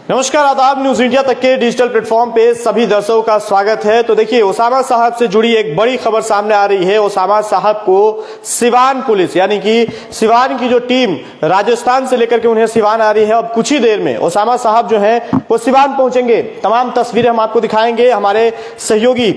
नमस्कार, आदाब। News India तक के डिजिटल प्लेटफॉर्म पे सभी दर्शकों का स्वागत है। तो देखिए, ओसामा साहब से जुड़ी एक बड़ी खबर सामने आ रही है। ओसामा साहब को सिवान पुलिस यानी कि सिवान की जो टीम राजस्थान से लेकर के उन्हें सिवान आ रही है। अब कुछ ही देर में ओसामा साहब जो है वो सिवान पहुंचेंगे। तमाम तस्वीरें हम आपको दिखाएंगे। हमारे सहयोगी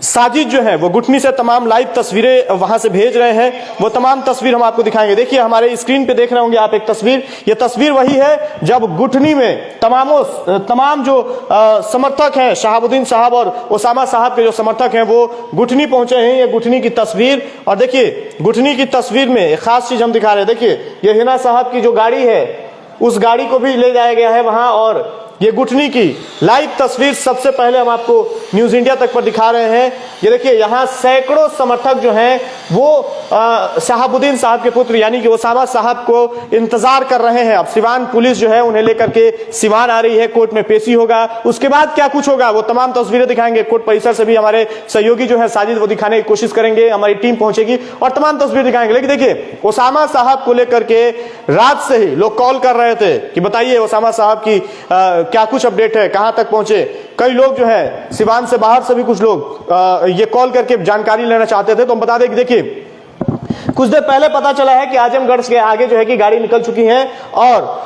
साजिद जो है वो गुठनी से तमाम लाइव तस्वीरें वहां से भेज रहे हैं। वो तमाम तस्वीर हम आपको दिखाएंगे। देखिए, हमारे स्क्रीन पे देख रहे होंगे आप एक तस्वीर। ये तस्वीर वही है जब गुठनी में तमाम जो समर्थक हैं, शहाबुद्दीन साहब और ओसामा साहब के जो समर्थक हैं वो गुठनी पहुंचे हैं। ये गुठनी की तस्वीर, और देखिए गुठनी की तस्वीर में एक खास चीज हम दिखा रहे हैं। देखिए, ये हिना साहब की जो गाड़ी है उस गाड़ी को भी ले जाया गया है वहां, और ये गुठनी की लाइव तस्वीर सबसे पहले हम आपको न्यूज इंडिया तक पर दिखा रहे हैं। ये देखिए, यहाँ सैकड़ों समर्थक जो हैं वो शहाबुद्दीन साहब के पुत्र यानी कि ओसामा साहब को इंतजार कर रहे हैं। अब सिवान पुलिस जो है उन्हें लेकर के सिवान आ रही है। कोर्ट में पेशी होगा, उसके बाद क्या कुछ होगा वो तमाम तस्वीरें दिखाएंगे। कोर्ट परिसर से भी हमारे सहयोगी जो है साजिद वो दिखाने की कोशिश करेंगे। हमारी टीम पहुंचेगी और तमाम तस्वीर दिखाएंगे। लेकिन देखिए, ओसामा साहब को लेकर के रात से ही लोग कॉल कर रहे थे कि बताइए ओसामा साहब की क्या कुछ अपडेट है, कहां तक पहुंचे। कई लोग जो है सिवान से बाहर से भी कुछ लोग ये कॉल करके जानकारी लेना चाहते थे। तो हम बता दें कि देखिए, कुछ देर पहले पता चला है कि आजमगढ़ के आगे जो है कि गाड़ी निकल चुकी है। और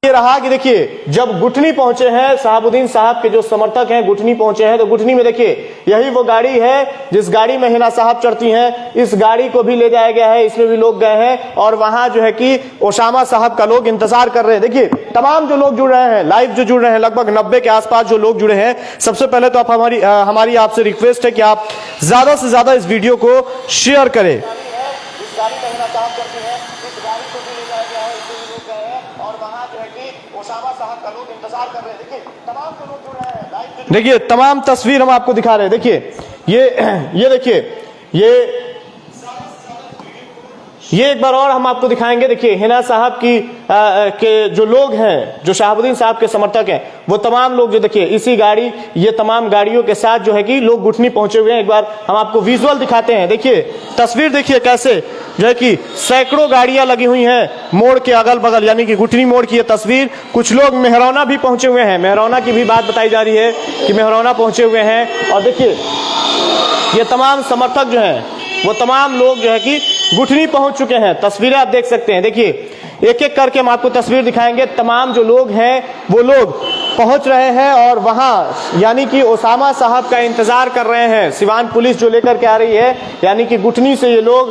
ये रहा कि देखिए, जब गुठनी पहुंचे हैं शहाबुद्दीन साहब के जो समर्थक हैं, गुठनी पहुंचे हैं, तो गुठनी में देखिए यही वो गाड़ी है जिस गाड़ी में हिना साहब चढ़ती हैं। इस गाड़ी को भी ले जाया गया है, इसमें भी लोग गए हैं और वहां जो है कि ओसामा साहब का लोग इंतजार कर रहे हैं। देखिए, तमाम जो लोग जुड़ रहे हैं, लाइव जो जुड़ रहे हैं, लगभग 90 के आसपास जो लोग जुड़े हैं। सबसे पहले तो आप हमारी आपसे रिक्वेस्ट है कि आप ज्यादा से ज्यादा इस वीडियो को शेयर करें। देखिए, तमाम तस्वीर हम आपको दिखा रहे हैं। देखिए, ये देखिए, ये एक बार और हम आपको दिखाएंगे। देखिए, हिना साहब की के जो लोग हैं, जो शहाबुद्दीन साहब के समर्थक हैं, वो तमाम लोग जो देखिए इसी गाड़ी, ये तमाम गाड़ियों के साथ जो है कि लोग गुठनी पहुंचे हुए हैं। एक बार हम आपको विजुअल दिखाते हैं। देखिए, तस्वीर देखिए कैसे जो है कि सैकड़ों गाड़ियां लगी हुई हैं मोड़ के अगल बगल, यानी कि गुठनी मोड़ की ये तस्वीर। कुछ लोग मेहरौना भी पहुंचे हुए हैं। मेहरौना की भी बात बताई जा रही है कि मेहरौना पहुंचे हुए हैं। और देखिए, ये तमाम समर्थक जो हैं वो तमाम लोग जो है कि गुठनी पहुंच चुके हैं। तस्वीरें आप देख सकते हैं। देखिए, एक एक करके हम आपको तस्वीर दिखाएंगे। तमाम जो लोग हैं वो लोग पहुंच रहे हैं और वहां यानी कि ओसामा साहब का इंतजार कर रहे हैं। सिवान पुलिस जो लेकर के आ रही है, यानी कि गुठनी से ये लोग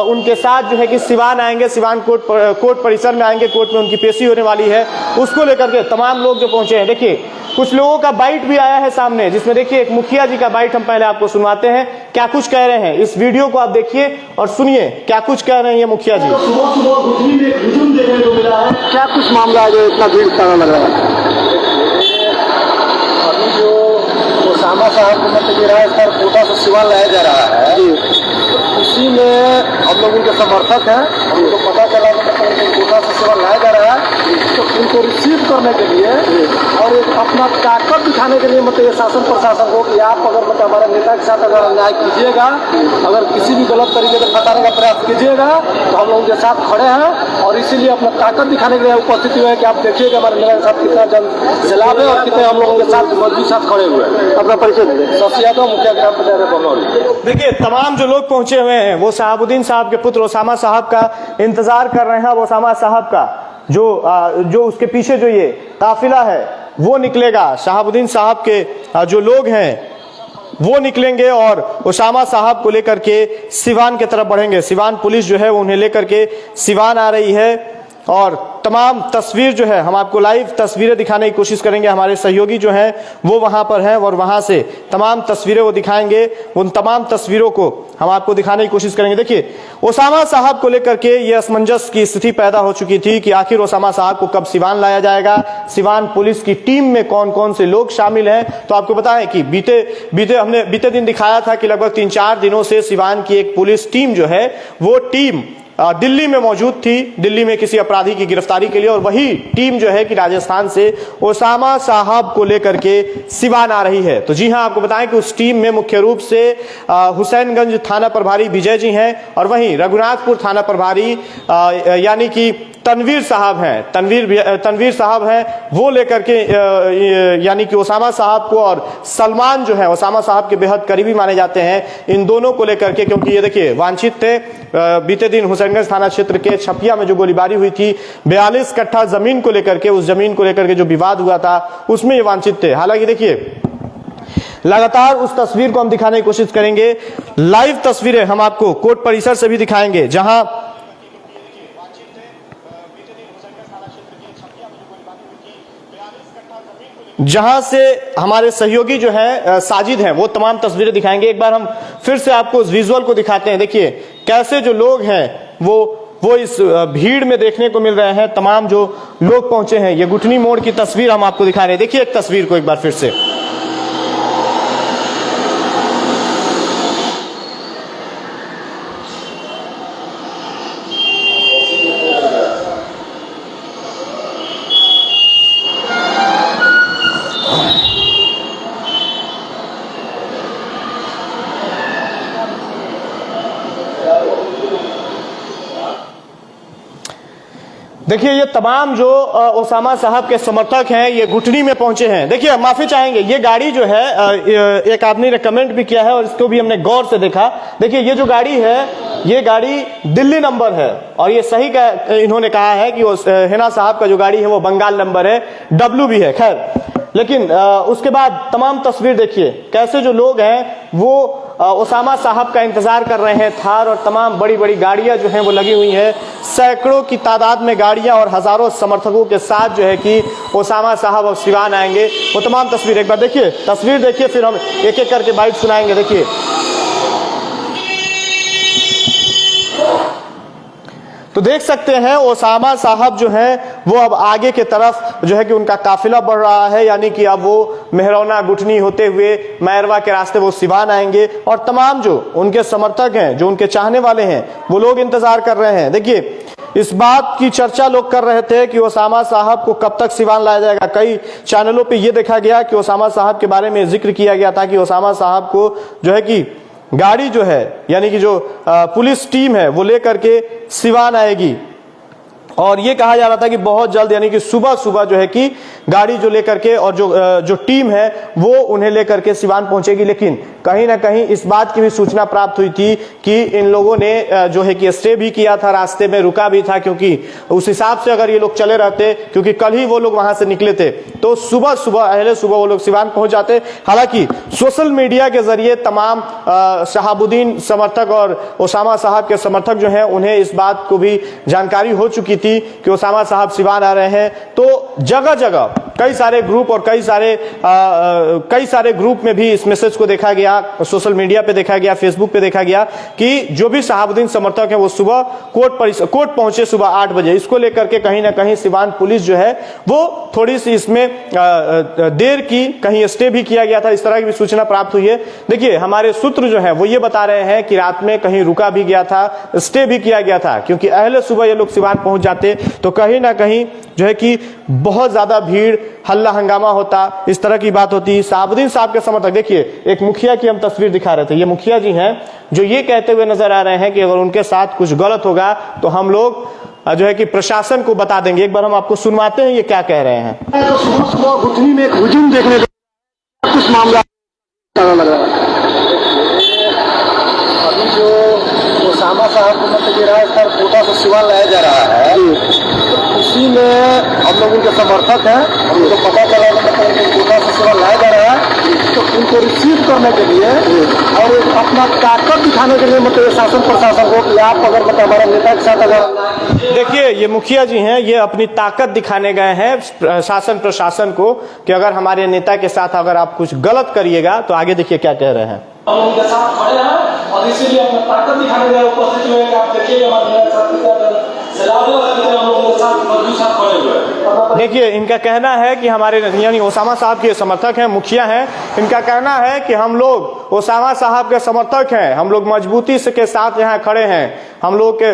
उनके साथ जो है कि सिवान आएंगे, सिवान कोर्ट परिसर में आएंगे। कोर्ट में उनकी पेशी होने वाली है, उसको लेकर के तमाम लोग जो पहुंचे हैं। देखिए, कुछ लोगों का बाइट भी आया है सामने, जिसमें देखिए एक मुखिया जी का बाइट हम पहले आपको सुनवाते हैं। क्या कुछ कह रहे हैं, इस वीडियो को आप देखिए और सुनिए क्या कुछ कह रहे हैं ये मुखिया जी। सुबह सुबह गुठनी में हुजूम देखने को मिला है, क्या कुछ मामला है जो इतना भीड़ ताना लग रहा है? अभी जो ओसामा साहब को मतलब ये राजस्थान कोटा से सिवान लाया जा रहा है, उसी में हम लोग उनके समर्थक हैं। हमको पता चला कि कोटा से सिवान लाया जा रहा है, तो उनको रिसीव करने के लिए और एक अपना ताकत दिखाने के लिए मतलब ये शासन प्रशासन को कि आप अगर मतलब हमारे नेता के साथ अगर अन्याय कीजिएगा, अगर किसी भी गलत तरीके से फंसाने का प्रयास कीजिएगा तो हम लोग उनके साथ खड़े हैं। और इसीलिए अपना ताकत दिखाने के लिए उपस्थित हुए हैं कि आप देखिएगा हमारे नेता के साथ कितना जन सैलाब है और कितने हम लोग उनके साथ मजबूत साथ खड़े हुए हैं। अपना परिचय शशि यादव, मुखिया ग्राम पंचायत बंगौली। देखिए, तमाम जो लोग पहुंचे हुए हैं वो शहाबुद्दीन साहब के पुत्र ओसामा साहब का इंतजार कर रहे हैं। अब ओसामा साहब का जो उसके पीछे जो ये काफिला है वो निकलेगा। शहाबुद्दीन साहब के जो लोग हैं वो निकलेंगे और ओसामा साहब को लेकर के सिवान की तरफ बढ़ेंगे। सिवान पुलिस जो है वो उन्हें लेकर के सिवान आ रही है और तमाम तस्वीर जो है हम आपको लाइव तस्वीरें दिखाने की कोशिश करेंगे। हमारे सहयोगी जो हैं वो वहां पर हैं और वहां से तमाम तस्वीरें वो दिखाएंगे। उन तमाम तस्वीरों को हम आपको दिखाने की कोशिश करेंगे। देखिए, ओसामा साहब को लेकर के ये असमंजस की स्थिति पैदा हो चुकी थी कि आखिर ओसामा साहब को कब सिवान लाया जाएगा, सिवान पुलिस की टीम में कौन कौन से लोग शामिल हैं। तो आपको बताएं कि बीते दिन दिखाया था कि लगभग 3-4 दिनों से सिवान की एक पुलिस टीम जो है वो टीम दिल्ली में मौजूद थी, दिल्ली में किसी अपराधी की गिरफ्तारी के लिए। और वही टीम जो है कि राजस्थान से ओसामा साहब को लेकर के सिवान आ रही है। तो जी हां, आपको बताएं कि उस टीम में मुख्य रूप से हुसैनगंज थाना प्रभारी विजय जी हैं और वहीं रघुनाथपुर थाना प्रभारी यानी कि तनवीर साहब हैं, तनवीर साहब हैं, वो लेकर के यानी कि ओसामा साहब को, और सलमान जो है ओसामा साहब के बेहद करीबी माने जाते हैं, इन दोनों को लेकर के, क्योंकि ये देखिए वांछित थे। बीते दिन हुसैनगंज थाना क्षेत्र के छपिया में जो गोलीबारी हुई थी 42 कट्ठा जमीन को लेकर के, उस जमीन को लेकर के जो विवाद हुआ था उसमें ये वांछित थे। हालांकि देखिए लगातार उस तस्वीर को हम दिखाने की कोशिश करेंगे, लाइव तस्वीरें हम आपको कोर्ट परिसर से भी दिखाएंगे, जहां से हमारे सहयोगी जो है साजिद हैं वो तमाम तस्वीरें दिखाएंगे। एक बार हम फिर से आपको उस विजुअल को दिखाते हैं। देखिए कैसे जो लोग हैं वो इस भीड़ में देखने को मिल रहे हैं, तमाम जो लोग पहुंचे हैं। ये गुठनी मोड़ की तस्वीर हम आपको दिखा रहे हैं। देखिए एक तस्वीर को एक बार फिर से। देखिए ये तमाम जो ओसामा साहब के समर्थक हैं ये घुटनी में पहुंचे हैं। देखिए माफी चाहेंगे, ये गाड़ी जो है एक आदमी ने कमेंट भी किया है और इसको भी हमने गौर से देखा। देखिए ये जो गाड़ी है ये गाड़ी दिल्ली नंबर है, और ये सही इन्होंने कहा है कि हिना साहब का जो गाड़ी है वो बंगाल नंबर है, डब्ल्यू भी है। खैर लेकिन उसके बाद तमाम तस्वीर देखिए कैसे जो लोग हैं वो ओसामा साहब का इंतजार कर रहे हैं। थार और तमाम बड़ी बड़ी गाड़ियां जो हैं वो लगी हुई हैं, सैकड़ों की तादाद में गाड़ियां और हजारों समर्थकों के साथ जो है कि ओसामा साहब अब सिवान आएंगे। वो तमाम तस्वीर एक बार देखिए, तस्वीर देखिए, फिर हम एक एक करके बाइट सुनाएंगे। देखिए तो देख सकते हैं ओसामा साहब जो हैं वो अब आगे के तरफ जो है कि उनका काफिला बढ़ रहा है, यानी कि अब वो मेहरौना गुठनी होते हुए मैरवा के रास्ते वो सिवान आएंगे, और तमाम जो उनके समर्थक हैं, जो उनके चाहने वाले हैं, वो लोग इंतजार कर रहे हैं। देखिए इस बात की चर्चा लोग कर रहे थे कि ओसामा साहब को कब तक सिवान लाया जाएगा। कई चैनलों पे ये देखा गया कि ओसामा साहब के बारे में जिक्र किया गया था कि ओसामा साहब को जो है कि गाड़ी जो है यानी कि जो पुलिस टीम है वो लेकर के सिवान आएगी, और ये कहा जा रहा था कि बहुत जल्द यानी कि सुबह सुबह जो है कि गाड़ी जो लेकर के और जो टीम है वो उन्हें लेकर के सिवान पहुंचेगी। लेकिन कहीं ना कहीं इस बात की भी सूचना प्राप्त हुई थी कि इन लोगों ने जो है कि स्टे भी किया था, रास्ते में रुका भी था, क्योंकि उस हिसाब से अगर ये लोग चले रहते, क्योंकि कल ही वो लोग वहां से निकले थे, तो सुबह सुबह अहले सुबह वो लोग सिवान पहुंच जाते। हालांकि सोशल मीडिया के जरिए तमाम शहाबुद्दीन समर्थक और ओसामा साहब के समर्थक जो है उन्हें इस बात को भी जानकारी हो चुकी थी कि ओसामा साहब सिवान आ रहे हैं। तो जगह जगह कई सारे ग्रुप और कई सारे ग्रुप में भी इस मैसेज को देखा गया, सोशल मीडिया पे देखा गया, फेसबुक पे देखा गया कि जो भी शहाबुद्दीन समर्थक हैं वो सुबह कोर्ट पहुंचे सुबह 8 बजे। इसको लेकर के कहीं ना कहीं सिवान पुलिस जो है वो थोड़ी सी इसमें देर की, कहीं स्टे भी किया गया था, इस तरह की भी सूचना प्राप्त हुई है। देखिए हमारे सूत्र जो है वो ये बता रहे हैं कि रात में कहीं रुका भी गया था, स्टे भी किया गया था, क्योंकि अहले सुबह ये लोग सिवान पहुंच जाते तो कहीं ना कहीं जो है कि बहुत ज्यादा भीड़, हल्ला हंगामा होता, इस तरह की बात होती। शहाबुद्दीन साहब के समर्थक, देखिए एक मुखिया की हम तस्वीर दिखा रहे थे, ये मुखिया जी हैं जो ये कहते हुए नजर आ रहे हैं कि अगर उनके साथ कुछ गलत होगा तो हम लोग जो है कि प्रशासन को बता देंगे। एक बार हम आपको सुनवाते हैं ये क्या कह रहे हैं। तो सुबह सुबह गुठनी में एक हुजूम देखने को कुछ मामला लग रहा है। अभी जो ओसामा साहब को मतलब राजस्थान कोटा से सिवान लाया जा रहा है, तो इसी में हम लोग उनके समर्थक हैं, हमको पता चला कि मतलब उनको कोटा से सिवान लाया जा रहा है, तो उनको रिसीव करने के लिए और अपना ताकत दिखाने के लिए मतलब शासन प्रशासन को कि आप अगर मतलब हमारे नेता के साथ अगर, देखिए ये मुखिया जी हैं, ये अपनी ताकत दिखाने गए हैं शासन प्रशासन को कि अगर हमारे नेता के साथ अगर आप कुछ गलत करिएगा तो आगे देखिए क्या कह रहे हैं। हम उनके साथ खड़े हैं और इसीलिए अपना ताकत दिखाने गए उपस्थित हुए। आप देखिए हमारे साथ खड़े हुए। देखिए इनका कहना है कि हमारे यानी ओसामा साहब के समर्थक हैं, मुखिया हैं, इनका कहना है कि हम लोग ओसामा साहब के समर्थक हैं, हम लोग मजबूती से के साथ यहाँ खड़े हैं, हम लोग के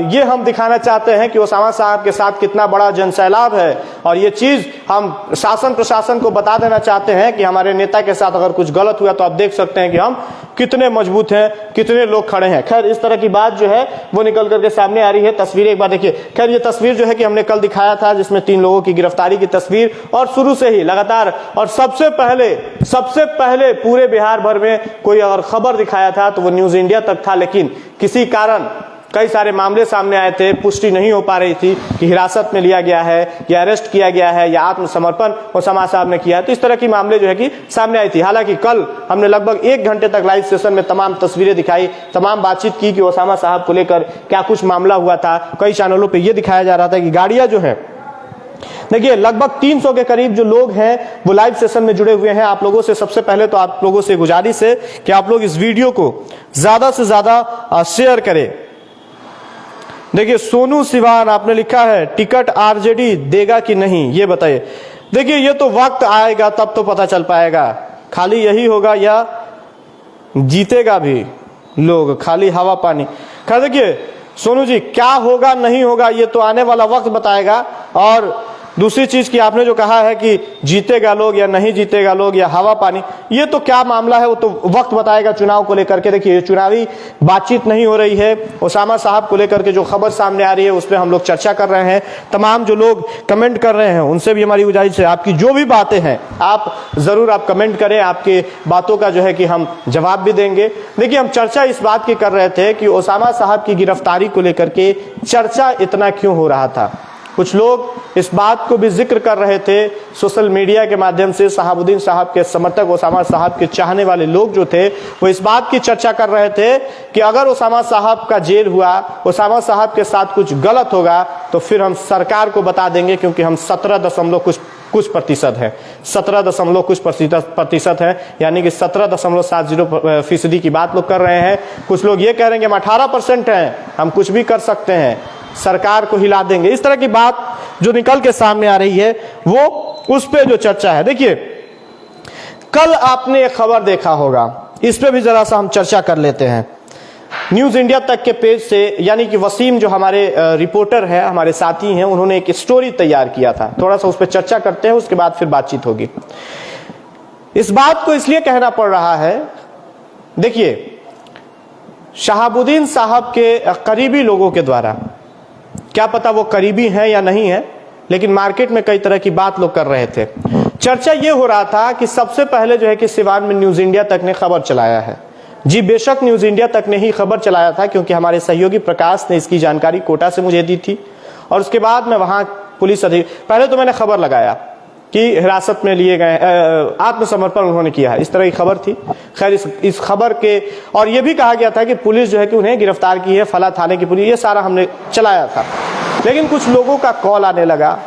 ये हम दिखाना चाहते हैं कि ओसामा साहब के साथ कितना बड़ा जनसैलाब है, और ये चीज हम शासन प्रशासन को बता देना चाहते हैं कि हमारे नेता के साथ अगर कुछ गलत हुआ तो आप देख सकते हैं कि हम कितने मजबूत हैं, कितने लोग खड़े हैं। खैर इस तरह की बात जो है वो निकल करके सामने आ रही है। तस्वीरें एक बार देखिए। खैर ये तस्वीर जो है कि हमने कल दिखाया था, जिसमें 3 लोगों की गिरफ्तारी की तस्वीर, और शुरू से ही लगातार, और सबसे पहले पूरे बिहार भर में कोई अगर खबर दिखाया था तो वो न्यूज इंडिया तक था, लेकिन किसी कारण कई सारे मामले सामने आए थे, पुष्टि नहीं हो पा रही थी कि हिरासत में लिया गया है या अरेस्ट किया गया है या आत्मसमर्पण ओसामा साहब ने किया है। तो इस तरह की मामले जो है कि सामने आई थी। हालांकि कल हमने लगभग 1 घंटे तक लाइव सेशन में तमाम तस्वीरें दिखाई, तमाम बातचीत की कि ओसामा साहब को लेकर क्या कुछ मामला हुआ था। कई चैनलों पर यह दिखाया जा रहा था कि गाड़ियां जो है, देखिए लगभग 300 के करीब जो लोग हैं वो लाइव सेशन में जुड़े हुए हैं। आप लोगों से सबसे पहले तो आप लोगों से गुजारिश है कि आप लोग इस वीडियो को ज्यादा से ज्यादा शेयर करें। देखिए सोनू सिवान आपने लिखा है टिकट आरजेडी देगा कि नहीं, ये बताइए। देखिए ये तो वक्त आएगा तब तो पता चल पाएगा, खाली यही होगा या जीतेगा भी लोग, खाली हवा पानी। खैर देखिए सोनू जी, क्या होगा नहीं होगा ये तो आने वाला वक्त बताएगा। और दूसरी चीज की आपने जो कहा है कि जीतेगा लोग या नहीं जीतेगा लोग या हवा पानी, ये तो क्या मामला है वो तो वक्त बताएगा चुनाव को लेकर के। देखिए चुनावी बातचीत नहीं हो रही है। ओसामा साहब को लेकर के जो खबर सामने आ रही है उस पर हम लोग चर्चा कर रहे हैं। तमाम जो लोग कमेंट कर रहे हैं उनसे भी हमारी गुजारिश है, आपकी जो भी बातें हैं आप जरूर आप कमेंट करें, आपके बातों का जो है कि हम जवाब भी देंगे। देखिए हम चर्चा इस बात की कर रहे थे कि ओसामा साहब की गिरफ्तारी को लेकर के चर्चा इतना क्यों हो रहा था। कुछ लोग इस बात को भी जिक्र कर रहे थे सोशल मीडिया के माध्यम से, शहाबुद्दीन साहब के समर्थक, ओसामा साहब के चाहने वाले लोग जो थे वो इस बात की चर्चा कर रहे थे कि अगर ओसामा साहब का जेल हुआ, ओसामा साहब के साथ कुछ गलत होगा तो फिर हम सरकार को बता देंगे, क्योंकि हम 17 कुछ प्रतिशत है, 17 कुछ प्रतिशत है, यानी कि 17.70% की बात लोग कर रहे हैं। कुछ लोग ये कह रहे हैं कि हम 18% हैं, हम कुछ भी कर सकते हैं, सरकार को हिला देंगे। इस तरह की बात जो निकल के सामने आ रही है वो उस पे जो चर्चा है। देखिए कल आपने एक खबर देखा होगा, इस पे भी जरा सा हम चर्चा कर लेते हैं। न्यूज इंडिया तक के पेज से, यानी कि वसीम जो हमारे रिपोर्टर है, हमारे साथी हैं, उन्होंने एक स्टोरी तैयार किया था। थोड़ा सा उस पर चर्चा करते हैं, उसके बाद फिर बातचीत होगी। इस बात को इसलिए कहना पड़ रहा है, देखिए शहाबुद्दीन साहब के करीबी लोगों के द्वारा, क्या पता वो करीबी हैं या नहीं है, लेकिन मार्केट में कई तरह की बात लोग कर रहे थे। चर्चा ये हो रहा था कि सबसे पहले जो है कि सिवान में न्यूज इंडिया तक ने खबर चलाया है। जी बेशक न्यूज इंडिया तक ने ही खबर चलाया था, क्योंकि हमारे सहयोगी प्रकाश ने इसकी जानकारी कोटा से मुझे दी थी, और उसके बाद मैं वहां पुलिस पहले तो मैंने खबर लगाया कि हिरासत में लिए गए, आत्मसमर्पण उन्होंने किया है, इस तरह की खबर थी। खैर इस खबर के, और यह भी कहा गया था कि पुलिस जो है कि उन्हें गिरफ्तार की है, फला थाने की पुलिस, ये सारा हमने चलाया था। लेकिन कुछ लोगों का कॉल आने लगा,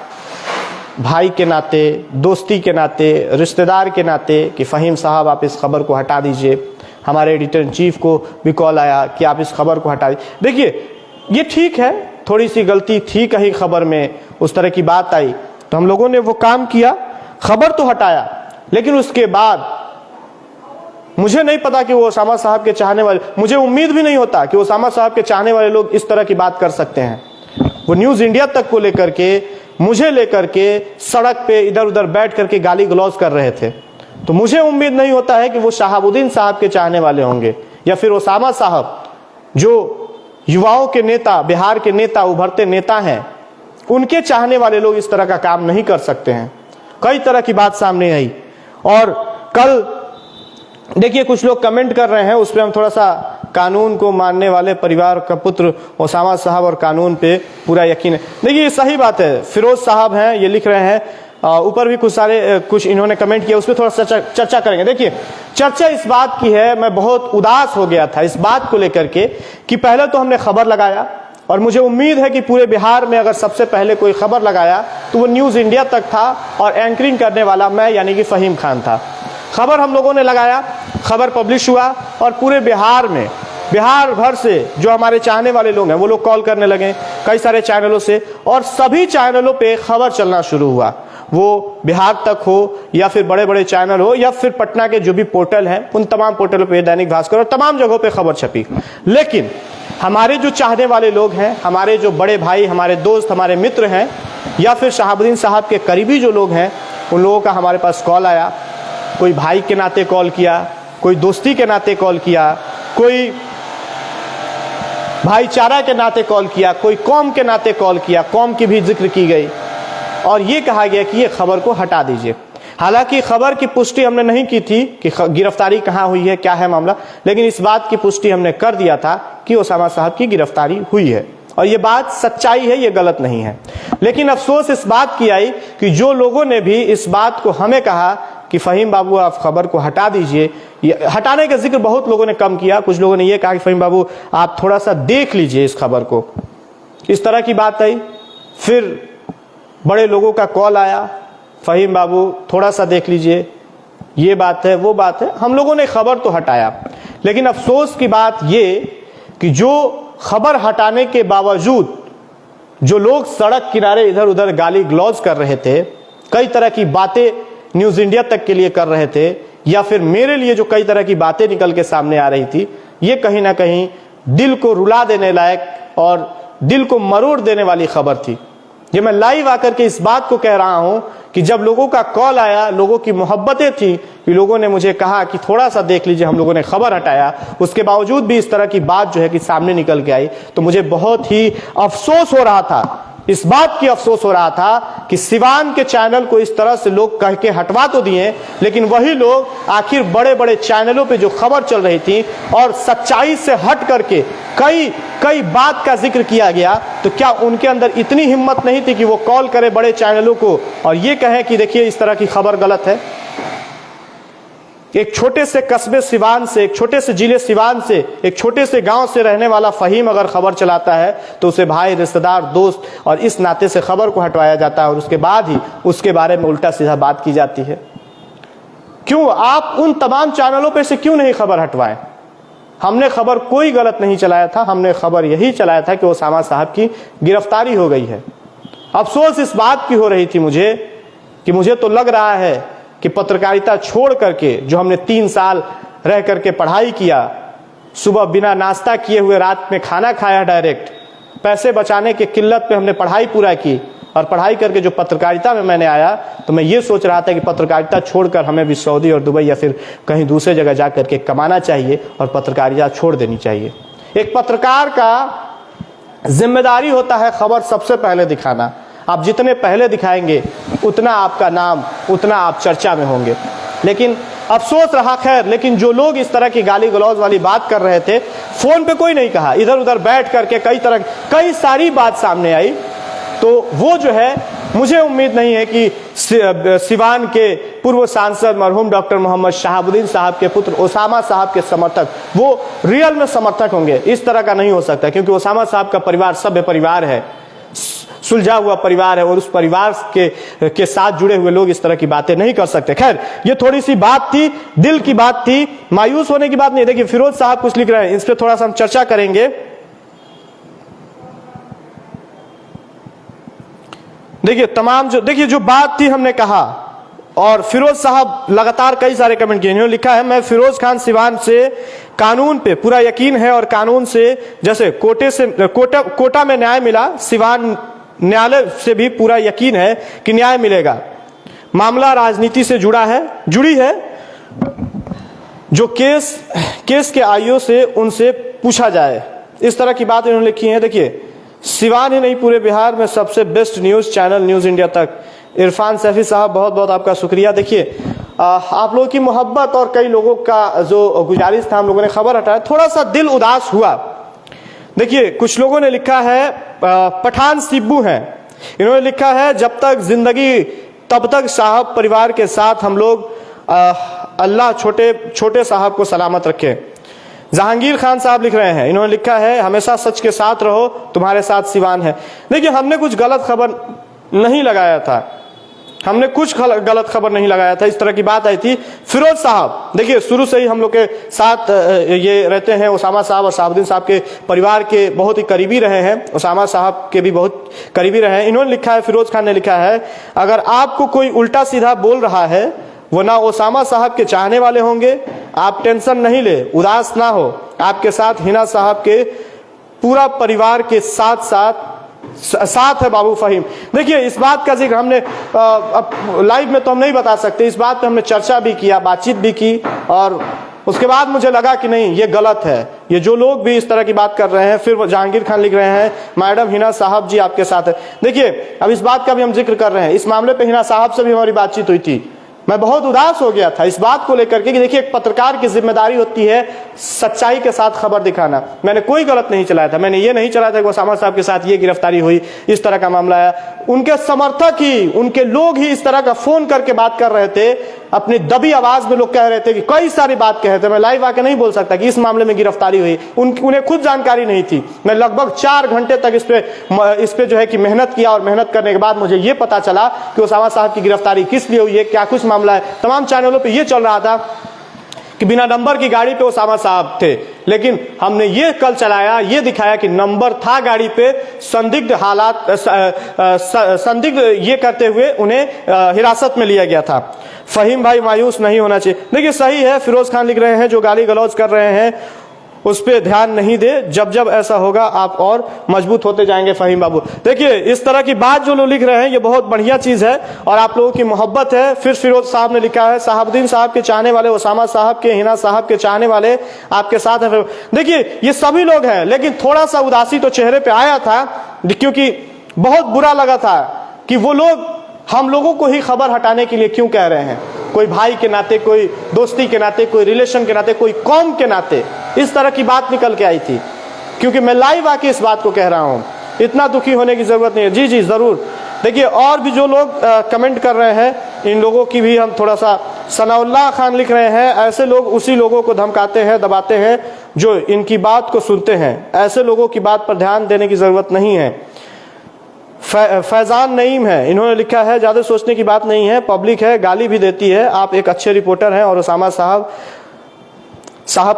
भाई के नाते, दोस्ती के नाते, रिश्तेदार के नाते, कि फहीम साहब आप इस खबर को हटा दीजिए। हमारे एडिटर इन चीफ को भी कॉल आया कि आप इस खबर को हटा दीजिए। देखिए ये ठीक है, थोड़ी सी गलती थी कहीं खबर में, उस तरह की बात आई तो हम लोगों ने वो काम किया, खबर तो हटाया। लेकिन उसके बाद मुझे नहीं पता कि वो ओसामा साहब के चाहने वाले, मुझे उम्मीद भी नहीं होता कि ओसामा साहब के चाहने वाले लोग इस तरह की बात कर सकते हैं। वो न्यूज इंडिया तक को लेकर के, मुझे लेकर के सड़क पे इधर उधर बैठ करके गाली गलौज कर रहे थे। तो मुझे उम्मीद नहीं होता है कि वो शहाबुद्दीन साहब के चाहने वाले होंगे, या फिर ओसामा साहब जो युवाओं के नेता, बिहार के नेता, उभरते नेता हैं, उनके चाहने वाले लोग इस तरह का काम नहीं कर सकते हैं। कई तरह की बात सामने आई। और कल देखिए कुछ लोग कमेंट कर रहे हैं, उस पर हम थोड़ा सा, कानून को मानने वाले परिवार का पुत्र ओसामा साहब और कानून पे पूरा यकीन है। देखिए ये सही बात है, फिरोज साहब हैं ये लिख रहे हैं, ऊपर भी कुछ इन्होंने कमेंट किया, उस पर थोड़ा सा चर्चा करेंगे। देखिए चर्चा इस बात की है, मैं बहुत उदास हो गया था इस बात को लेकर के कि पहले तो हमने खबर लगाया, और मुझे उम्मीद है कि पूरे बिहार में अगर सबसे पहले कोई खबर लगाया तो वो न्यूज इंडिया तक था, और एंकरिंग करने वाला मैं यानी कि फहीम खान था। खबर हम लोगों ने लगाया, खबर पब्लिश हुआ, और पूरे बिहार में, बिहार भर से जो हमारे चाहने वाले लोग हैं वो लोग कॉल करने लगे कई सारे चैनलों से, और सभी चैनलों पे खबर चलना शुरू हुआ। वो बिहार तक हो, या फिर बड़े बड़े चैनल हो, या फिर पटना के जो भी पोर्टल हैं उन तमाम पोर्टलों पे, दैनिक भास्कर और तमाम जगहों पे खबर छपी। लेकिन हमारे जो चाहने वाले लोग हैं, हमारे जो बड़े भाई, हमारे दोस्त, हमारे मित्र हैं, या फिर शहाबुद्दीन साहब के करीबी जो लोग हैं, उन लोगों का हमारे पास कॉल आया। कोई भाई के नाते कॉल किया, कोई दोस्ती के नाते कॉल किया, कोई भाईचारा के नाते कॉल किया, कोई कौम के नाते कॉल किया, कौम की भी जिक्र की गई और ये कहा गया कि ये खबर को हटा दीजिए। हालांकि खबर की पुष्टि हमने नहीं की थी कि गिरफ्तारी कहाँ हुई है, क्या है मामला, लेकिन इस बात की पुष्टि हमने कर दिया था कि ओसामा साहब की गिरफ्तारी हुई है और ये बात सच्चाई है, ये गलत नहीं है। लेकिन अफसोस इस बात की आई कि जो लोगों ने भी इस बात को हमें कहा कि फहीम बाबू आप खबर को हटा दीजिए, हटाने का जिक्र बहुत लोगों ने कम किया। कुछ लोगों ने ये कहा कि फहीम बाबू आप थोड़ा सा देख लीजिए इस खबर को, इस तरह की बात आई। फिर बड़े लोगों का कॉल आया, फहीम बाबू थोड़ा सा देख लीजिए, ये बात है वो बात है। हम लोगों ने खबर तो हटाया, लेकिन अफसोस की बात ये कि जो खबर हटाने के बावजूद जो लोग सड़क किनारे इधर उधर गाली गलौज कर रहे थे, कई तरह की बातें न्यूज इंडिया तक के लिए कर रहे थे, या फिर मेरे लिए जो कई तरह की बातें निकल के सामने आ रही थी, ये कहीं ना कहीं दिल को रुला देने लायक और दिल को मरोड़ देने वाली खबर थी। ये मैं लाइव आकर के इस बात को कह रहा हूं कि जब लोगों का कॉल आया, लोगों की मोहब्बतें थी कि लोगों ने मुझे कहा कि थोड़ा सा देख लीजिए, हम लोगों ने खबर हटाया, उसके बावजूद भी इस तरह की बात जो है कि सामने निकल के आई, तो मुझे बहुत ही अफसोस हो रहा था। इस बात की अफसोस हो रहा था कि सिवान के चैनल को इस तरह से लोग कह के हटवा तो दिए, लेकिन वही लोग आखिर बड़े बड़े चैनलों पे जो खबर चल रही थी और सच्चाई से हट करके कई बात का जिक्र किया गया, तो क्या उनके अंदर इतनी हिम्मत नहीं थी कि वो कॉल करे बड़े चैनलों को और ये कहें कि देखिए इस तरह की खबर गलत है। एक छोटे से कस्बे सिवान से, एक छोटे से जिले सिवान से, एक छोटे से गांव से रहने वाला फहीम अगर खबर चलाता है तो उसे भाई, रिश्तेदार, दोस्त और इस नाते से खबर को हटवाया जाता है और उसके बाद ही उसके बारे में उल्टा सीधा बात की जाती है। क्यों आप उन तमाम चैनलों पे से क्यों नहीं खबर हटवाएं? हमने खबर कोई गलत नहीं चलाया था, हमने खबर यही चलाया था कि ओसामा साहब की गिरफ्तारी हो गई है। अफसोस इस बात की हो रही थी मुझे कि मुझे तो लग रहा है कि पत्रकारिता छोड़ करके जो हमने 3 साल रह करके पढ़ाई किया, सुबह बिना नाश्ता किए हुए रात में खाना खाया डायरेक्ट, पैसे बचाने के किल्लत पे हमने पढ़ाई पूरा की और पढ़ाई करके जो पत्रकारिता में मैंने आया, तो मैं ये सोच रहा था कि पत्रकारिता छोड़कर हमें भी सऊदी और दुबई या फिर कहीं दूसरे जगह जा करके कमाना चाहिए और पत्रकारिता छोड़ देनी चाहिए। एक पत्रकार का जिम्मेदारी होता है खबर सबसे पहले दिखाना। आप जितने पहले दिखाएंगे उतना आपका नाम, उतना आप चर्चा में होंगे। लेकिन अफसोस रहा, खैर, लेकिन जो लोग इस तरह की गाली गलौज वाली बात कर रहे थे, फोन पे कोई नहीं कहा, इधर उधर बैठ करके कई सारी बात सामने आई, तो वो जो है, मुझे उम्मीद नहीं है कि सिवान के पूर्व सांसद मरहूम डॉक्टर मोहम्मद शहाबुद्दीन साहब के पुत्र ओसामा साहब के समर्थक वो रियल में समर्थक होंगे। इस तरह का नहीं हो सकता, क्योंकि ओसामा साहब का परिवार सभ्य परिवार है, सुलझा हुआ परिवार है और उस परिवार के साथ जुड़े हुए लोग इस तरह की बातें नहीं कर सकते। खैर, ये थोड़ी सी बात थी, दिल की बात थी, मायूस होने की बात नहीं। देखिए फिरोज साहब कुछ लिख रहे हैं, इस पर थोड़ा सा हम चर्चा करेंगे। देखिए जो बात थी हमने कहा, और फिरोज साहब लगातार कई सारे कमेंट किए। इन्होंने लिखा है, मैं फिरोज खान सिवान से, कानून पे पूरा यकीन है और कानून से, जैसे कोटा में न्याय मिला, सिवान न्यायालय से भी पूरा यकीन है कि न्याय मिलेगा। मामला राजनीति से जुड़ी है। जो केस के आईओ से उनसे पूछा जाए, इस तरह की बात इन्होंने लिखी है। देखिए, सिवान ही नहीं पूरे बिहार में सबसे best news channel news India तक। इरफान सैफी साहब बहुत बहुत आपका शुक्रिया। देखिए, आप लोगों की मोहब्बत और कई लोगों का जो गुजारिश था, हम लोगों ने खबर हटाया, थोड़ा सा दिल उदास हुआ। देखिए, कुछ लोगों ने लिखा है, पठान सिब्बू हैं, इन्होंने लिखा है, जब तक जिंदगी तब तक साहब परिवार के साथ हम लोग, अल्लाह छोटे साहब को सलामत रखे। जहांगीर खान साहब लिख रहे हैं, इन्होंने लिखा है, हमेशा सच के साथ रहो, तुम्हारे साथ सिवान है। देखिए, हमने कुछ गलत खबर नहीं लगाया था, हमने कुछ गलत खबर नहीं लगाया था, इस तरह की बात आई थी। फिरोज साहब, देखिए शुरू से ही हम लोग के साथ ये रहते हैं, ओसामा साहब और शहाबुद्दीन साहब के परिवार के बहुत ही करीबी रहे हैं, ओसामा साहब के भी बहुत करीबी रहे हैं। इन्होंने लिखा है, फिरोज खान ने लिखा है, अगर आपको कोई उल्टा सीधा बोल रहा है, वो ना ओसामा साहब के चाहने वाले होंगे, आप टेंशन नहीं ले, उदास ना हो, आपके साथ हिना साहब के पूरा परिवार के साथ है बाबू फहीम। देखिए इस बात का जिक्र हमने लाइव में तो हम नहीं बता सकते, इस बात पे हमने चर्चा भी किया, बातचीत भी की, और उसके बाद मुझे लगा कि नहीं ये गलत है। ये जो लोग भी इस तरह की बात कर रहे हैं, फिर जहांगीर खान लिख रहे हैं मैडम हिना साहब जी आपके साथ है। देखिए अब इस बात का भी हम जिक्र कर रहे हैं, इस मामले पे हिना साहब से भी हमारी बातचीत हुई थी। मैं बहुत उदास हो गया था इस बात को लेकर के कि देखिए एक पत्रकार की जिम्मेदारी होती है सच्चाई के साथ खबर दिखाना। मैंने कोई गलत नहीं चलाया था, मैंने ये नहीं चलाया था कि ओसामा साहब के साथ ये गिरफ्तारी हुई, इस तरह का मामला है। उनके समर्थक ही, उनके लोग ही इस तरह का फोन करके बात कर रहे थे, अपनी दबी आवाज में लोग कह रहे थे कि कई सारी बात कह रहे थे। मैं लाइव आके नहीं बोल सकता कि इस मामले में गिरफ्तारी हुई, उन्हें खुद जानकारी नहीं थी। मैं लगभग 4 घंटे तक इस पे जो है कि मेहनत किया, और मेहनत करने के बाद मुझे ये पता चला कि ओसामा साहब की गिरफ्तारी किस लिए हुई है, क्या कुछ मामला है। तमाम चैनलों पे ये चल रहा था कि बिना नंबर की गाड़ी पे ओसामा साहब थे, लेकिन हमने ये कल चलाया, ये दिखाया कि नंबर था गाड़ी पे, संदिग्ध हालात संदिग्ध ये करते हुए उन्हें हिरासत में लिया गया था। फहीम भाई मायूस नहीं होना चाहिए। देखिए सही है, फिरोज खान लिख रहे हैं जो गाली गलौज कर रहे हैं उस पर ध्यान नहीं दे, जब जब ऐसा होगा आप और मजबूत होते जाएंगे फहीम बाबू। देखिए इस तरह की बात जो लोग लिख रहे हैं ये बहुत बढ़िया चीज है और आप लोगों की मोहब्बत है। फिर फिरोज साहब ने लिखा है शहाबुद्दीन साहब के चाहने वाले, ओसामा साहब के, हिना साहब के चाहने वाले आपके साथ है। देखिए ये सभी लोग हैं, लेकिन थोड़ा सा उदासी तो चेहरे पे आया था, क्योंकि बहुत बुरा लगा था कि वो लोग हम लोगों को ही खबर हटाने के लिए क्यों कह रहे हैं। कोई भाई के नाते, कोई दोस्ती के नाते, कोई रिलेशन के नाते, कोई कौम के नाते इस तरह की बात निकल के आई थी, क्योंकि मैं लाइव आके इस बात को कह रहा हूं। इतना दुखी होने की जरूरत नहीं है। जी जी जरूर। देखिए और भी जो लोग कमेंट कर रहे हैं, इन लोगों की भी हम थोड़ा सा, सनाउल्लाह खान लिख रहे हैं ऐसे लोग उसी लोगों को धमकाते हैं, दबाते हैं जो इनकी बात को सुनते हैं। ऐसे लोगों की बात पर ध्यान देने की जरूरत नहीं है। फैजान नईम है, इन्होंने लिखा है ज्यादा सोचने की बात नहीं है, पब्लिक है गाली भी देती है, आप एक अच्छे रिपोर्टर हैं और ओसामा साहब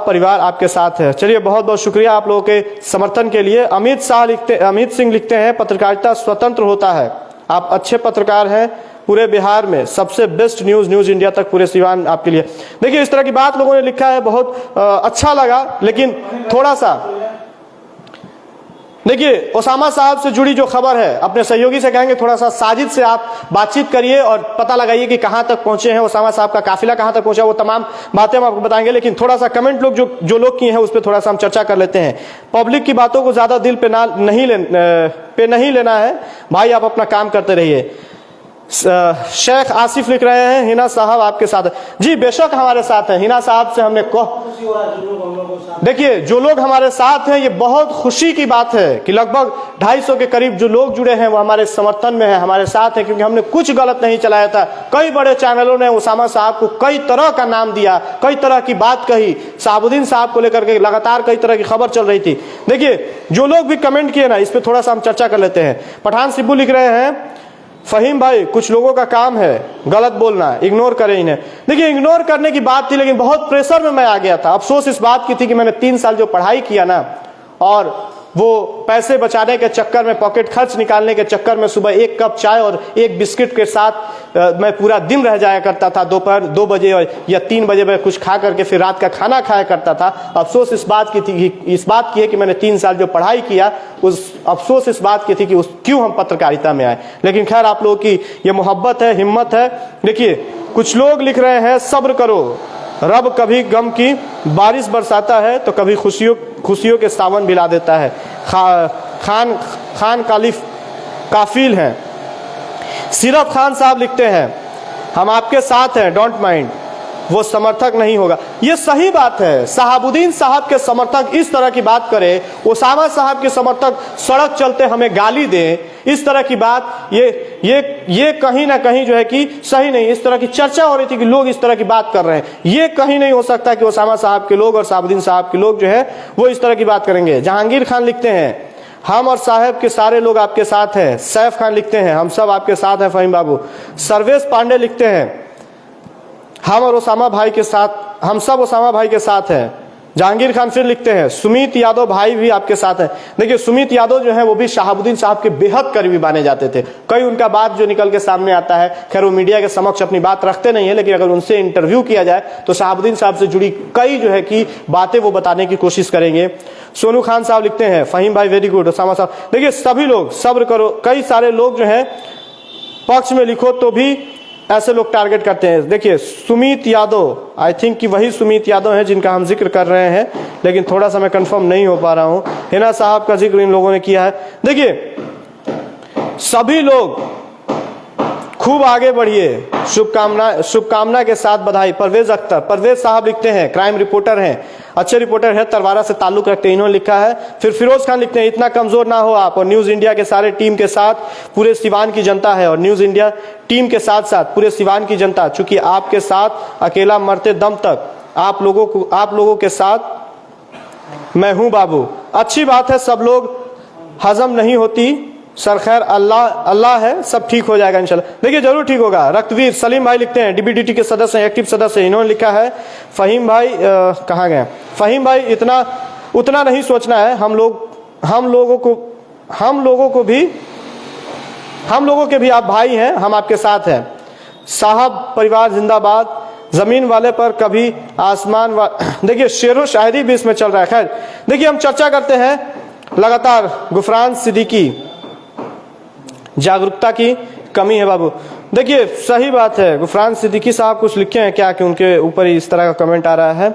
परिवार आपके साथ है। चलिए बहुत बहुत शुक्रिया आप लोगों के समर्थन के लिए। अमित सिंह लिखते हैं पत्रकारिता स्वतंत्र होता है, आप अच्छे पत्रकार हैं, पूरे बिहार में सबसे बेस्ट न्यूज इंडिया तक पूरे सिवान आपके लिए। देखिए इस तरह की बात लोगों ने लिखा है, बहुत अच्छा लगा, लेकिन थोड़ा सा देखिए ओसामा साहब से जुड़ी जो खबर है, अपने सहयोगी से कहेंगे थोड़ा सा साजिद से आप बातचीत करिए और पता लगाइए कि कहां तक पहुंचे हैं ओसामा साहब का काफिला, कहां तक पहुंचा, वो तमाम बातें हम आपको बताएंगे। लेकिन थोड़ा सा कमेंट लोग जो लोग किए हैं उस पर थोड़ा सा हम चर्चा कर लेते हैं। पब्लिक की बातों को ज्यादा दिल पे नहीं लेना है भाई, आप अपना काम करते रहिए। शेख आसिफ लिख रहे हैं हिना साहब आपके साथ है। जी बेशक हमारे साथ हैं, हिना साहब से हमने देखिए जो लोग हमारे साथ हैं, ये बहुत खुशी की बात है कि लगभग 250 के करीब जो लोग जुड़े हैं वो हमारे समर्थन में है, हमारे साथ हैं, क्योंकि हमने कुछ गलत नहीं चलाया था। कई बड़े चैनलों ने ओसामा साहब को कई तरह का नाम दिया, कई तरह की बात कही, शहाबुद्दीन साहब को लेकर के लगातार कई तरह की खबर चल रही थी। देखिए जो लोग भी कमेंट किए ना, इस पर थोड़ा सा हम चर्चा कर लेते हैं। पठान सिब्बू लिख रहे हैं फहीम भाई कुछ लोगों का काम है गलत बोलना, इग्नोर करें इन्हें। देखिए इग्नोर करने की बात थी, लेकिन बहुत प्रेशर में मैं आ गया था। अफसोस इस बात की थी कि मैंने 3 साल जो पढ़ाई किया ना, और वो पैसे बचाने के चक्कर में, पॉकेट खर्च निकालने के चक्कर में सुबह 1 कप चाय और 1 बिस्किट के साथ मैं पूरा दिन रह जाया करता था। दोपहर 2 बजे या 3 बजे मैं कुछ खा करके फिर रात का खाना खाया करता था। अफसोस इस बात की है कि मैंने 3 साल जो पढ़ाई किया, उस अफसोस इस बात की थी कि क्यों हम पत्रकारिता में आए। लेकिन खैर आप लोगों की ये मोहब्बत है, हिम्मत है। देखिए कुछ लोग लिख रहे हैं सब्र करो, रब कभी गम की बारिश बरसाता है तो कभी खुशियों के सावन भिला देता है। खान काफिल हैं। सीरत खान साहब लिखते हैं हम आपके साथ हैं, डोंट माइंड, वो समर्थक नहीं होगा। ये सही बात है, शहाबुद्दीन साहब के समर्थक इस तरह की बात करे, ओसामा साहब के समर्थक सड़क चलते हमें गाली दें, इस तरह की बात ये कहीं ना कहीं जो है कि सही नहीं। इस तरह की चर्चा हो रही थी कि लोग इस तरह की बात कर रहे हैं, ये कहीं नहीं हो सकता कि ओसामा साहब के लोग और शहाबुद्दीन साहब के लोग जो है वो इस तरह की बात करेंगे। जहांगीर खान लिखते हैं हम और साहब के सारे लोग आपके साथ हैं। सैफ खान लिखते हैं हम सब आपके साथ हैं फहीम बाबू। सर्वेश पांडे लिखते हैं हम और ओसामा भाई के साथ, हम सब ओसामा भाई के साथ हैं। जहांगीर खान फिर लिखते हैं सुमित यादव भाई भी आपके साथ हैं। देखिए सुमित यादव जो है वो भी शहाबुद्दीन साहब के बेहद करीबी माने जाते थे। कई उनका बात जो निकल के सामने आता है, खैर वो मीडिया के समक्ष अपनी बात रखते नहीं है, लेकिन अगर उनसे इंटरव्यू किया जाए तो शहाबुद्दीन साहब से जुड़ी कई जो है कि बातें वो बताने की कोशिश करेंगे। सोनू खान साहब लिखते हैं फहीम भाई वेरी गुड। उसामा साहब देखिए सभी लोग सब्र करो, कई सारे लोग जो है पक्ष में लिखो तो भी ऐसे लोग टारगेट करते हैं। देखिए सुमित यादव, आई थिंक कि वही सुमित यादव हैं जिनका हम जिक्र कर रहे हैं, लेकिन थोड़ा सा मैं कंफर्म नहीं हो पा रहा हूं। हिना साहब का जिक्र इन लोगों ने किया है। देखिए सभी लोग खूब आगे बढ़िए, शुभकामना के साथ बधाई। परवेज अख्तर, परवेज साहब लिखते हैं क्राइम रिपोर्टर हैं, अच्छे रिपोर्टर है, तरवारा से ताल्लुक रखते हैं, इन्होंने लिखा है। फिर फिरोज खान लिखते हैं इतना कमजोर ना हो आप, और न्यूज इंडिया के सारे टीम के साथ पूरे सिवान की जनता है, और न्यूज इंडिया टीम के साथ साथ पूरे सिवान की जनता, चूंकि आपके साथ अकेला मरते दम तक आप लोगों के साथ मैं हूं बाबू। अच्छी बात है, सब लोग हजम नहीं होती सर, खैर अल्लाह है, सब ठीक हो जाएगा इंशाल्लाह। देखिए जरूर ठीक होगा। रक्तवीर सलीम भाई लिखते हैं डीबीडीटी के सदस्य हैं, एक्टिव सदस्य हैं, इन्होंने लिखा है फहीम भाई कहाँ गए फहीम भाई, उतना नहीं सोचना है, हम लोगों के भी आप भाई हैं, हम आपके साथ हैं। साहब परिवार जिंदाबाद, जमीन वाले पर कभी आसमान देखिए शेरो शायरी भी इसमें चल रहा है। खैर देखिए हम चर्चा करते हैं लगातार। गुफरान सिद्दीकी, जागरूकता की कमी है बाबू। देखिए सही बात है, गुफरान सिद्दीकी साहब कुछ लिखे हैं क्या कि उनके ऊपर ही इस तरह का कमेंट आ रहा है।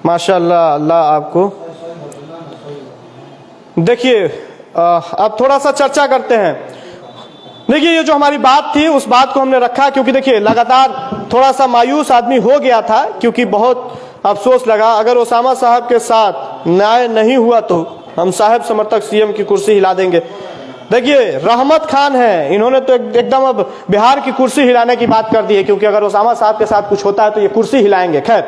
माशाअल्लाह, अल्लाह आपको। देखिए अब थोड़ा सा चर्चा करते हैं। देखिए ये जो हमारी बात थी उस बात को हमने रखा, क्योंकि देखिए लगातार थोड़ा सा मायूस आदमी हो गया था, क्योंकि बहुत अफसोस लगा अगर ओसामा साहब के साथ न्याय नहीं हुआ तो हम साहब समर्थक सीएम की कुर्सी हिला देंगे। देखिए रहमत खान है, इन्होंने तो एकदम अब बिहार की कुर्सी हिलाने की बात कर दी है, क्योंकि अगर ओसामा साहब के साथ कुछ होता है तो ये कुर्सी हिलाएंगे। खैर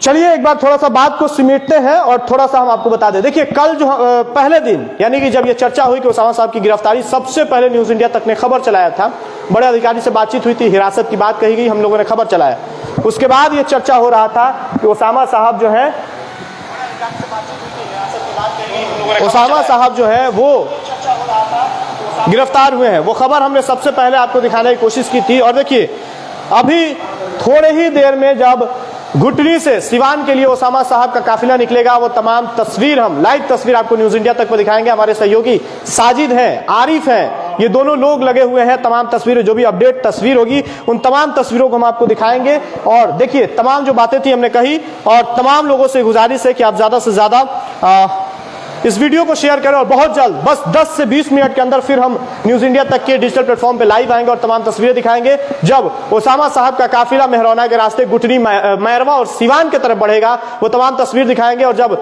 चलिए एक बार थोड़ा सा बात को सिमेटते हैं और थोड़ा सा हम आपको बता दें। देखिए कल जो पहले दिन यानी कि जब ये चर्चा हुई कि ओसामा साहब की गिरफ्तारी, सबसे पहले न्यूज इंडिया तक ने खबर चलाया था, बड़े अधिकारी से बातचीत हुई थी, हिरासत की बात कही गई, हम लोगों ने खबर चलाया। उसके बाद ये चर्चा हो रहा था कि ओसामा साहब जो है वो गिरफ्तार हुए हैं। वो खबर हमने सबसे पहले आपको दिखाने की कोशिश की थी। और देखिए अभी थोड़े ही देर में जब घुटनी से सिवान के लिए ओसामा साहब का काफिला निकलेगा, वो तमाम तस्वीर हम लाइव तस्वीर आपको न्यूज इंडिया तक पर दिखाएंगे। हमारे सहयोगी साजिद हैं, आरिफ हैं, ये दोनों लोग लगे हुए हैं। तमाम तस्वीरें जो भी अपडेट तस्वीर होगी उन तमाम तस्वीरों को हम आपको दिखाएंगे। और देखिए तमाम जो बातें थी हमने कही, और तमाम लोगों से गुजारिश है कि आप ज्यादा से ज्यादा इस वीडियो को शेयर करें, और बहुत जल्द बस 10 से 20 मिनट के अंदर फिर हम न्यूज इंडिया तक के डिजिटल प्लेटफॉर्म पे लाइव आएंगे और तमाम तस्वीरें दिखाएंगे जब ओसामा साहब का काफिला मेहरौना के रास्ते गुटनी, मैरवा और सिवान की तरफ बढ़ेगा। वो तमाम तस्वीर दिखाएंगे। और जब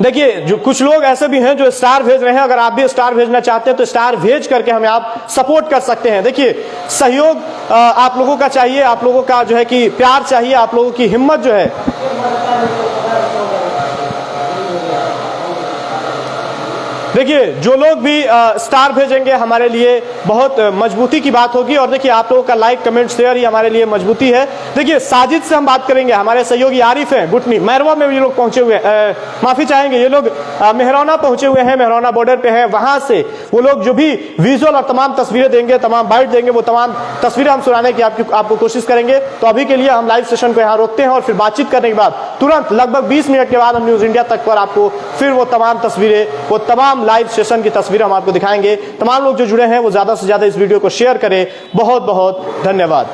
देखिए जो कुछ लोग ऐसे भी हैं जो स्टार भेज रहे हैं, अगर आप भी स्टार भेजना चाहते हैं तो स्टार भेज करके हमें आप सपोर्ट कर सकते हैं। देखिए सहयोग आप लोगों का चाहिए, आप लोगों का जो है कि प्यार चाहिए, आप लोगों की हिम्मत जो है। देखिए जो लोग भी स्टार भेजेंगे हमारे लिए बहुत मजबूती की बात होगी। और देखिए आप लोगों का लाइक कमेंट शेयर ही हमारे लिए मजबूती है। देखिए साजिद से हम बात करेंगे, हमारे सहयोगी आरिफ हैं, गुटनी मैरवा में ये लोग पहुंचे हुए माफी चाहेंगे, ये लोग मेहरौना पहुंचे हुए हैं, मेहरौना बॉर्डर पे हैं। वहां से वो लोग जो भी विजुअल और तमाम तस्वीरें देंगे, तमाम बाइट देंगे, वो तमाम तस्वीरें हम सुनाने की आपको कोशिश करेंगे। तो अभी के लिए हम लाइव सेशन को यहाँ रोकते हैं और फिर बातचीत करने के बाद तुरंत लगभग 20 मिनट के बाद हम न्यूज इंडिया तक पर आपको फिर वो तमाम तस्वीरें, वो तमाम लाइव सेशन की तस्वीर हम आपको दिखाएंगे। तमाम लोग जो जुड़े हैं वो ज्यादा से ज्यादा इस वीडियो को शेयर करें। बहुत बहुत धन्यवाद।